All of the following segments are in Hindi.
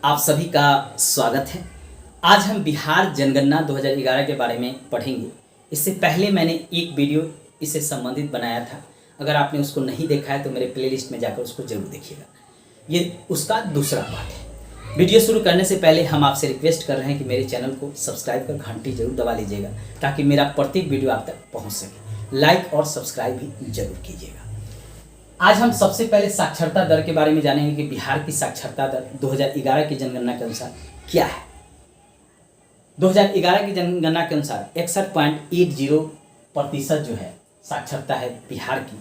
आप सभी का स्वागत है। आज हम बिहार जनगणना 2011 के बारे में पढ़ेंगे। इससे पहले मैंने एक वीडियो इससे संबंधित बनाया था। अगर आपने उसको नहीं देखा है तो मेरे प्लेलिस्ट में जाकर उसको जरूर देखिएगा। ये उसका दूसरा पार्ट है। वीडियो शुरू करने से पहले हम आपसे रिक्वेस्ट कर रहे हैं कि मेरे चैनल को सब्सक्राइब कर घंटी जरूर दबा लीजिएगा ताकि मेरा प्रत्येक वीडियो आप तक पहुँच सके। लाइक और सब्सक्राइब भी जरूर कीजिएगा। आज हम सबसे पहले साक्षरता दर के बारे में जानेंगे कि बिहार की साक्षरता दर 2011 की जनगणना के अनुसार क्या है। 2011 की जनगणना के अनुसार 61.80% जो है साक्षरता है बिहार की।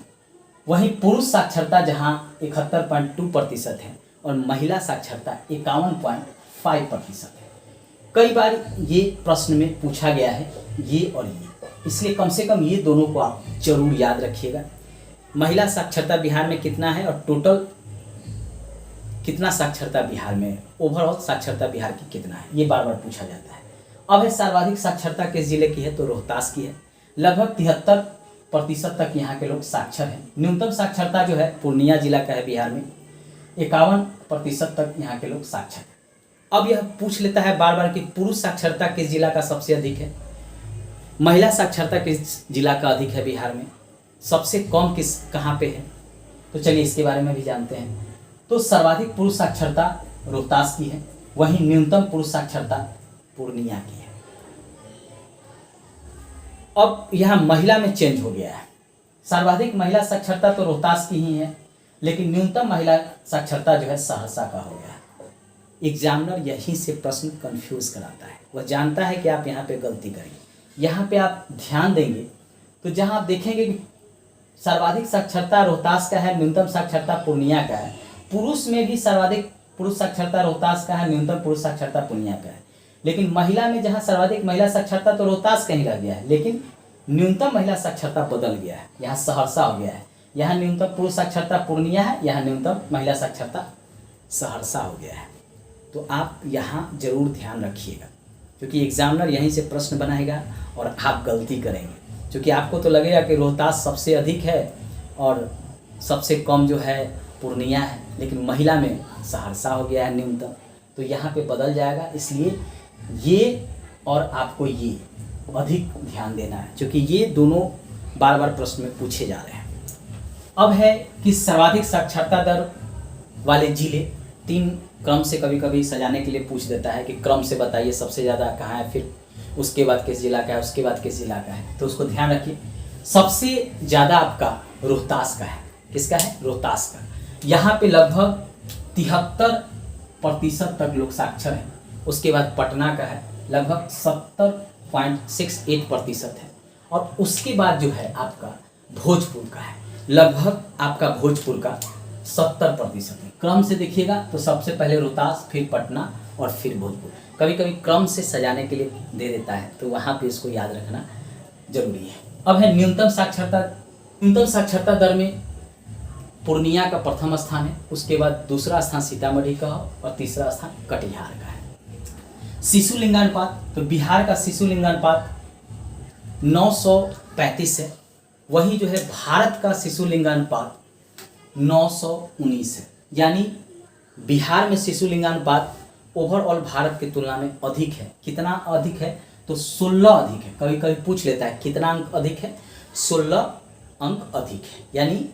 वहीं पुरुष साक्षरता जहां 71.2% है और महिला साक्षरता 51.5% है। कई बार ये प्रश्न में पूछा गया है ये और ये, इसलिए कम से कम ये दोनों को आप जरूर याद रखिएगा। महिला साक्षरता बिहार में कितना है और टोटल कितना साक्षरता बिहार में, ओवरऑल साक्षरता बिहार की कितना है, ये बार बार पूछा जाता है। अब है सर्वाधिक साक्षरता किस जिले की है तो रोहतास की है। लगभग 73% तक यहाँ के लोग साक्षर हैं। न्यूनतम साक्षरता जो है पूर्णिया जिला का है बिहार में। 51% तक यहाँ के लोग साक्षर हैं। अब यह पूछ लेता है बार बार कि पुरुष साक्षरता किस जिला का सबसे अधिक है, महिला साक्षरता किस जिला का अधिक है बिहार में, सबसे कम किस कहाँ पे है। तो चलिए इसके बारे में भी जानते हैं। तो सर्वाधिक पुरुष साक्षरता रोहतास की है, वहीं न्यूनतम पुरुष साक्षरता पूर्णिया की है। अब यहाँ महिला में चेंज हो गया है। सर्वाधिक महिला साक्षरता तो रोहतास की ही है, लेकिन न्यूनतम महिला साक्षरता जो है सहरसा का हो गया है। एग्जामिनर यहीं से प्रश्न कंफ्यूज कराता है। वह जानता है कि आप यहाँ पे गलती करेंगे। यहाँ पे आप ध्यान देंगे तो जहाँ आप देखेंगे कि सर्वाधिक साक्षरता रोहतास का है, न्यूनतम साक्षरता पूर्णिया का है। पुरुष में भी सर्वाधिक पुरुष साक्षरता रोहतास का है, न्यूनतम पुरुष साक्षरता पूर्णिया का है। लेकिन महिला में जहां सर्वाधिक महिला साक्षरता तो रोहतास का ही रह गया है, लेकिन न्यूनतम महिला साक्षरता बदल गया है, यहाँ सहरसा हो गया है। यहाँ न्यूनतम पुरुष साक्षरता पूर्णिया है, यहाँ न्यूनतम महिला साक्षरता सहरसा हो गया है। तो आप यहाँ जरूर ध्यान रखिएगा, क्योंकि एग्जामिनर यहीं से प्रश्न बनाएगा और आप गलती करेंगे। क्योंकि आपको तो लगेगा कि रोहतास सबसे अधिक है और सबसे कम जो है पूर्णिया है, लेकिन महिला में सहरसा हो गया है न्यूनतम, तो यहाँ पे बदल जाएगा। इसलिए ये और आपको ये अधिक ध्यान देना है, क्योंकि ये दोनों बार बार प्रश्न में पूछे जा रहे हैं। अब है कि सर्वाधिक साक्षरता दर वाले जिले 3 क्रम से कभी कभी सजाने के लिए पूछ देता है कि क्रम से बताइए सबसे ज़्यादा कहाँ है, फिर उसके बाद किस जिला का है, उसके बाद किस जिला का है। तो उसको ध्यान रखिए। सबसे ज़्यादा आपका रोहतास का है। किसका है? रोहतास का। यहाँ पे लगभग 73% तक लोग साक्षर हैं। उसके बाद पटना का है, लगभग 70.68% है। और उसके बाद जो है आपका भोजपुर का है, लगभग आपका भोजपुर का 70% है। क्रम से देखिएगा तो सबसे पहले रोहतास, फिर पटना और फिर भोजपुर। कभी कभी क्रम से सजाने के लिए दे देता है, तो वहाँ पे इसको याद रखना जरूरी है। अब है न्यूनतम साक्षरता। न्यूनतम साक्षरता दर में पूर्णिया का प्रथम स्थान है, उसके बाद दूसरा स्थान सीतामढ़ी का और तीसरा स्थान कटिहार का है। शिशु लिंगानुपात, तो बिहार का शिशु लिंगानुपात 935 है। वही जो है भारत का शिशु लिंगानुपात 919 है। यानी बिहार में शिशु लिंगानुपात ओवरऑल भारत की तुलना में अधिक है। कितना अधिक है? तो 16 अधिक है। कभी कभी पूछ लेता है कितना अंक अधिक है, 16 अंक अधिक है। यानी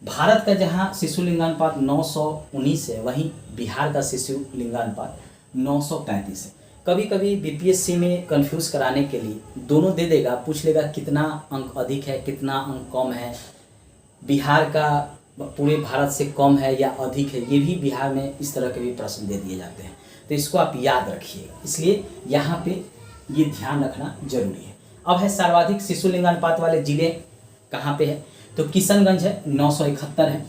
भारत का जहां शिशु लिंगानुपात 919 है, वहीं बिहार का शिशु लिंगानुपात 935 है। कभी कभी बीपीएससी में कंफ्यूज कराने के लिए दोनों दे देगा, पूछ लेगा कितना अंक अधिक है, कितना अंक कम है, बिहार का पूरे भारत से कम है या अधिक है। ये भी बिहार में इस तरह के भी प्रश्न दे दिए जाते हैं, तो इसको आप याद रखिएगा। इसलिए यहाँ पे ये ध्यान रखना जरूरी है। अब है सर्वाधिक शिशु लिंगानुपात वाले जिले कहाँ पे है, तो किशनगंज है, 971 है।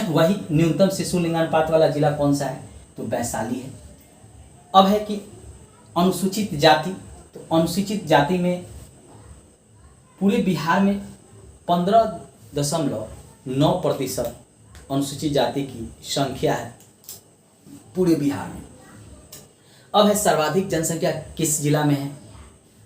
वही न्यूनतम शिशु लिंगानुपात वाला जिला कौन सा है, तो वैशाली है। अब है कि अनुसूचित जाति, तो अनुसूचित जाति में पूरे बिहार में 15.9% अनुसूचित जाति की संख्या है पूरे बिहार में। अब है सर्वाधिक जनसंख्या किस जिला में है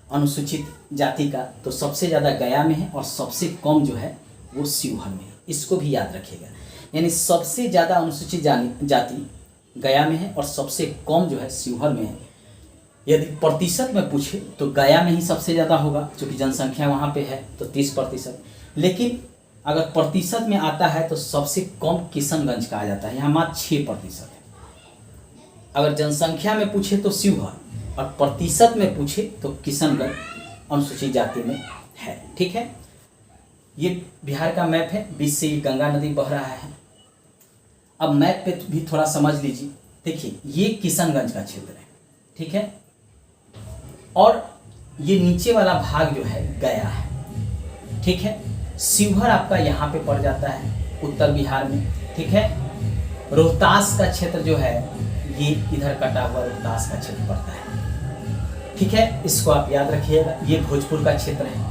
अनुसूचित जाति का, तो सबसे ज़्यादा गया में है और सबसे कम जो है वो शिवहर में है। इसको भी याद रखिएगा। यानी सबसे ज़्यादा अनुसूचित जाति गया में है और सबसे कम जो है शिवहर में है। यदि प्रतिशत में पूछे तो गया में ही सबसे ज़्यादा होगा, क्योंकि जनसंख्या वहाँ पे है तो 30%। लेकिन अगर प्रतिशत में आता है तो सबसे कम किशनगंज का आ जाता है, यहाँ मात्र 6% है। अगर जनसंख्या में पूछे तो शिवहर और प्रतिशत में पूछे तो किशनगंज अनुसूचित जाति में है। ठीक है, ये बिहार का मैप है, बीच से ये गंगा नदी बह रहा है। अब मैप पे भी थोड़ा समझ लीजिए। देखिए ये किशनगंज का क्षेत्र है, ठीक है, और ये नीचे वाला भाग जो है गया है। ठीक है, शिवहर आपका यहाँ पे पड़ जाता है उत्तर बिहार में। ठीक है, रोहतास का क्षेत्र जो है ये इधर कटा हुआ रोहतास का क्षेत्र पड़ता है। ठीक है, इसको आप याद रखिएगा। ये भोजपुर का क्षेत्र है।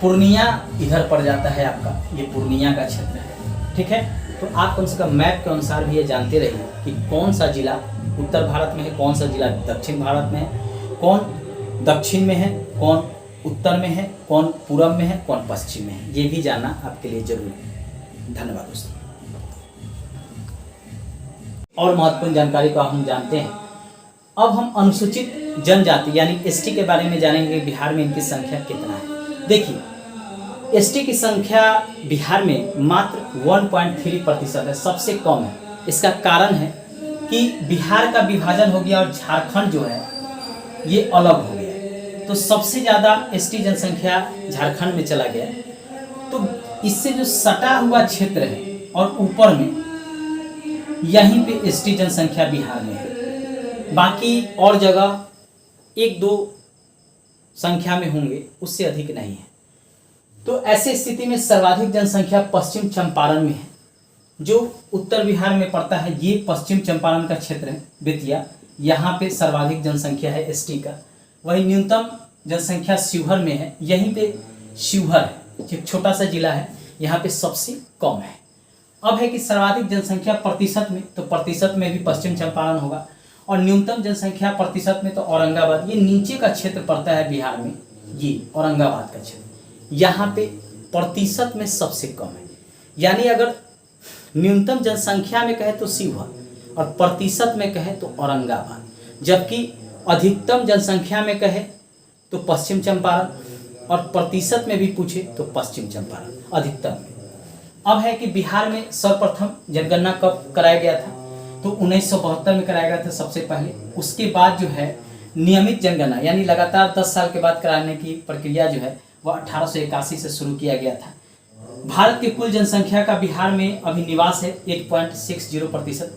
पूर्णिया इधर पड़ जाता है आपका, ये पूर्णिया का क्षेत्र है। ठीक है, तो आप कम से कम मैप के अनुसार भी ये जानते रहिए कि कौन सा जिला उत्तर भारत में है, कौन सा जिला दक्षिण भारत में है, कौन दक्षिण में है, कौन उत्तर में है, कौन पूर्व में है, कौन पश्चिम में है। ये भी जानना आपके लिए जरूरी है। धन्यवाद दोस्तों। और महत्वपूर्ण जानकारी को हम जानते हैं। अब हम अनुसूचित जनजाति यानी एसटी के बारे में जानेंगे। बिहार में इनकी संख्या कितना है। देखिए एसटी की संख्या बिहार में मात्र 1.3% है, सबसे कम है। इसका कारण है कि बिहार का विभाजन हो गया और झारखंड जो है ये अलग हो गया, तो सबसे ज़्यादा एसटी जनसंख्या झारखंड में चला गया। तो इससे जो सटा हुआ क्षेत्र है और ऊपर में यहीं पे एसटी जनसंख्या बिहार में है। बाकी और जगह 1-2 संख्या में होंगे, उससे अधिक नहीं है। तो ऐसे स्थिति में सर्वाधिक जनसंख्या पश्चिम चंपारण में है, जो उत्तर बिहार में पड़ता है। ये पश्चिम चंपारण का क्षेत्र है, बेतिया, यहाँ पे सर्वाधिक जनसंख्या है एसटी का। वही न्यूनतम जनसंख्या शिवहर में है, यहीं पे शिवहर है, एक छोटा सा जिला है, यहाँ पे सबसे कम है। अब है कि सर्वाधिक जनसंख्या प्रतिशत में, तो प्रतिशत में भी पश्चिम चंपारण होगा, और न्यूनतम जनसंख्या प्रतिशत में तो औरंगाबाद, ये नीचे का क्षेत्र पड़ता है बिहार में, ये औरंगाबाद का क्षेत्र, यहाँ पे प्रतिशत में सबसे कम है। यानी अगर न्यूनतम जनसंख्या में कहे तो शिवहर और प्रतिशत में कहे तो औरंगाबाद, जबकि अधिकतम जनसंख्या में कहे तो पश्चिम चंपारण और प्रतिशत में भी पूछे तो पश्चिम चंपारण अधिकतम में। अब है कि बिहार में सर्वप्रथम जनगणना कब कराया गया था, तो 1972 में कराया गया था सबसे पहले। उसके बाद जो है नियमित जनगणना यानी लगातार 10 साल के बाद कराने की प्रक्रिया जो है वह 1881 से शुरू किया गया था। भारत की कुल जनसंख्या का बिहार में अभी निवास है 8.60%।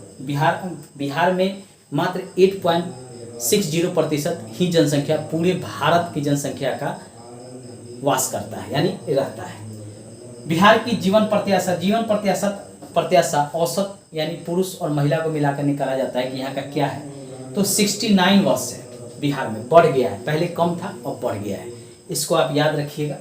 बिहार में मात्र 8.60% ही जनसंख्या पूरे भारत की जनसंख्या का वास करता है, यानी रहता है। बिहार की जीवन प्रत्याशा औसत यानी पुरुष और महिला को मिलाकर निकाला जाता है कि यहाँ का क्या है, तो 69 वर्ष है बिहार में, बढ़ गया है, पहले कम था और बढ़ गया है। इसको आप याद रखिएगा।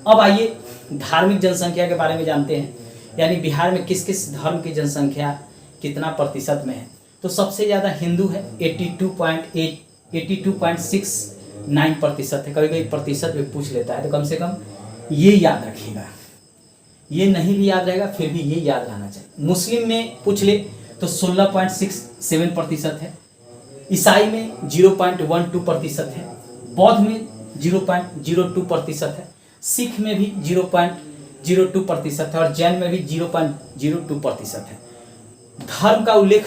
अब आइए धार्मिक जनसंख्या के बारे में जानते हैं, यानी बिहार में किस किस धर्म की जनसंख्या कितना प्रतिशत में है। तो सबसे ज़्यादा हिंदू है, 82.69% है। कभी कभी प्रतिशत भी पूछ लेता है, तो कम से कम ये याद रखिएगा। ये नहीं भी याद रहेगा फिर भी ये याद रहना चाहिए। मुस्लिम में पूछ ले तो 16.67% है। ईसाई में 0.12% है। बौद्ध में 0.02% है। सिख में भी 0.02% है और जैन में भी 0.02% है। धर्म का उल्लेख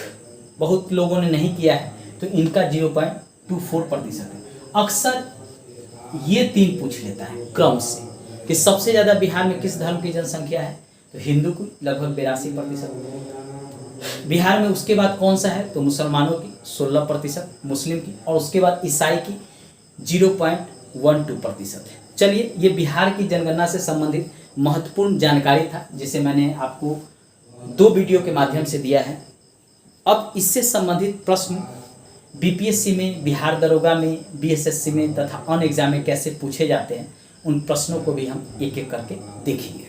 बहुत लोगों ने नहीं किया है, तो इनका 0.24% है। अक्सर ये 3 पूछ लेता है क्रम से कि सबसे ज़्यादा बिहार में किस धर्म की जनसंख्या है, तो हिंदू की लगभग 82%। बिहार में उसके बाद कौन सा है, तो मुसलमानों की 16%, मुस्लिम की, और उसके बाद ईसाई की 0.12% है। चलिए, ये बिहार की जनगणना से संबंधित महत्वपूर्ण जानकारी था, जिसे मैंने आपको 2 वीडियो के माध्यम से दिया है। अब इससे संबंधित प्रश्न बीपीएससी में, बिहार दरोगा में, बीएसएससी में तथा अन्य एग्जाम में कैसे पूछे जाते हैं, उन प्रश्नों को भी हम एक एक करके देखेंगे।